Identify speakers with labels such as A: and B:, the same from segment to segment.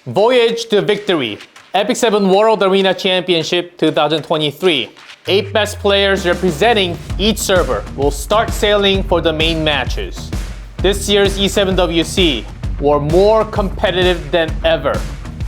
A: Voyage to Victory, Epic 7 World Arena Championship 2023. 8 best players representing each server will start sailing for the main matches. This year's E7WC were more competitive than ever.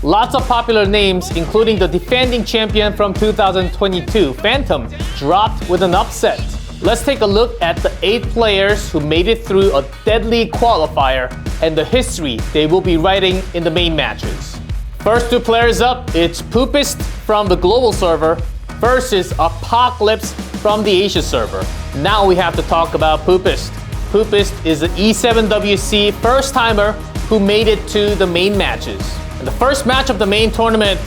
A: Lots of popular names, including the defending champion from 2022, Phantom, dropped with an upset. Let's take a look at the 8 players who made it through a deadly qualifier and the history they will be writing in the main matches. First 2 players up, it's Poopist from the global server versus Apocalypse from the Asia server. Now we have to talk about Poopist. Poopist is an E7WC first-timer who made it to the main matches. In the first match of the main tournament,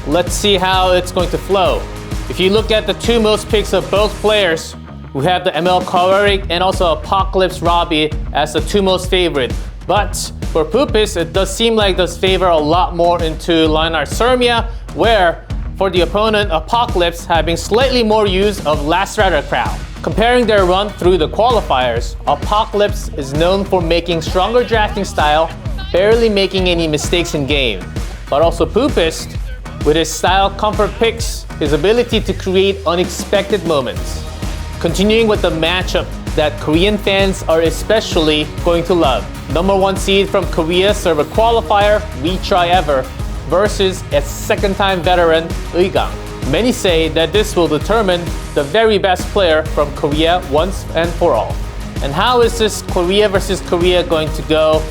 A: let's see how it's going to flow. If you look at the 2 most picks of both players, we have the ML Kawarik and also Apocalypse Robbie as the 2 most favorite. But for Poopist, it does seem like does favor a lot more into Lionheart Sirmia, where for the opponent, Apocalypse having slightly more use of Last Rider Crown. Comparing their run through the qualifiers, Apocalypse is known for making stronger drafting style, barely making any mistakes in game. But also Poopist, with his style comfort picks, his ability to create unexpected moments. Continuing with the matchup that Korean fans are especially going to love. Number 1 seed from Korea server qualifier, We Try Ever, versus a second-time veteran, Uigang. Many say that this will determine the very best player from Korea once and for all. And how is this Korea versus Korea going to go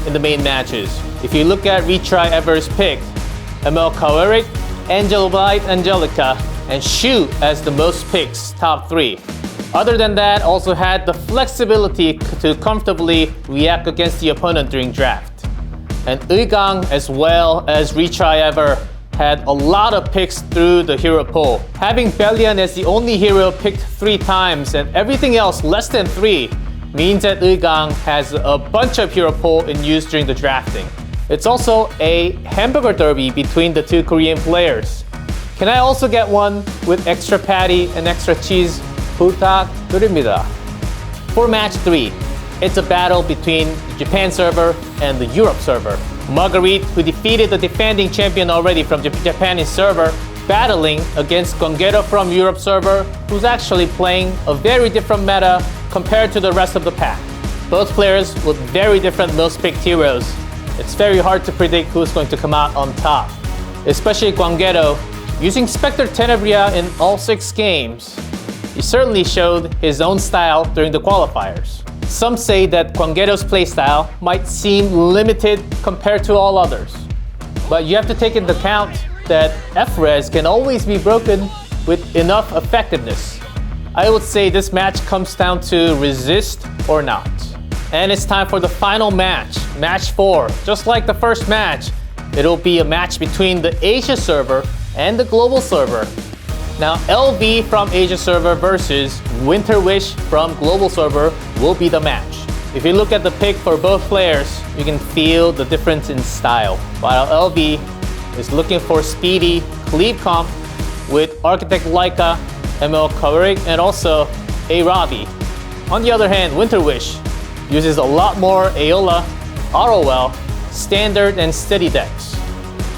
A: in the main matches? If you look at Retry Ever's pick, ML Kawarik, Angel Blight Angelica, and Shu as the most picks, top 3. Other than that, also had the flexibility to comfortably react against the opponent during draft. And Uigang as well as Retry Ever had a lot of picks through the hero pool. Having Belian as the only hero picked 3 times and everything else less than 3 means that Uigang has a bunch of hero pool in use during the drafting. It's also a hamburger derby between the 2 Korean players. Can I also get one with extra patty and extra cheese? 부탁드립니다. For match 3, it's a battle between the Japan server and the Europe server. Marguerite, who defeated the defending champion already from the Japanese server, battling against Gongero from Europe server, who's actually playing a very different meta compared to the rest of the pack. Both players with very different most picked heroes. It's very hard to predict who's going to come out on top. Especially Gongero, using Spectre Tenebria in all 6 games. He certainly showed his own style during the qualifiers. Some say that Gwangero's playstyle might seem limited compared to all others. But you have to take into account that F-Res can always be broken with enough effectiveness. I would say this match comes down to resist or not. And it's time for the final match, match 4. Just like the first match, it'll be a match between the Asia server and the global server. Now, LV from Asia server versus Winter Wish from global server will be the match. If you look at the pick for both players, you can feel the difference in style. While LV is looking for speedy cleave comp with Architect Laika, ML Kawarik, and also a Robbie. On the other hand, Winter Wish uses a lot more Aeola, Arrowell, standard and steady decks.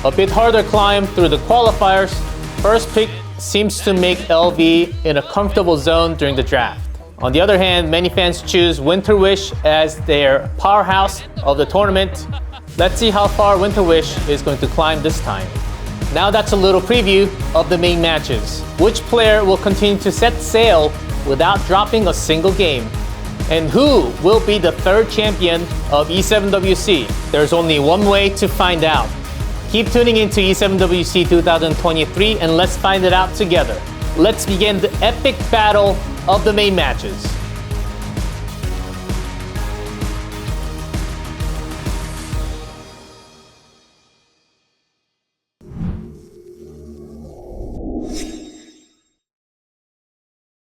A: A bit harder climb through the qualifiers. First pick seems to make LV in a comfortable zone during the draft. On the other hand, many fans choose Winter Wish as their powerhouse of the tournament. Let's see how far Winter Wish is going to climb this time. Now that's a little preview of the main matches. Which player will continue to set sail without dropping a single game? And who will be the 3rd champion of E7WC? There's only one way to find out. Keep tuning into E7WC 2023 and let's find it out together. Let's begin the epic battle of the main matches.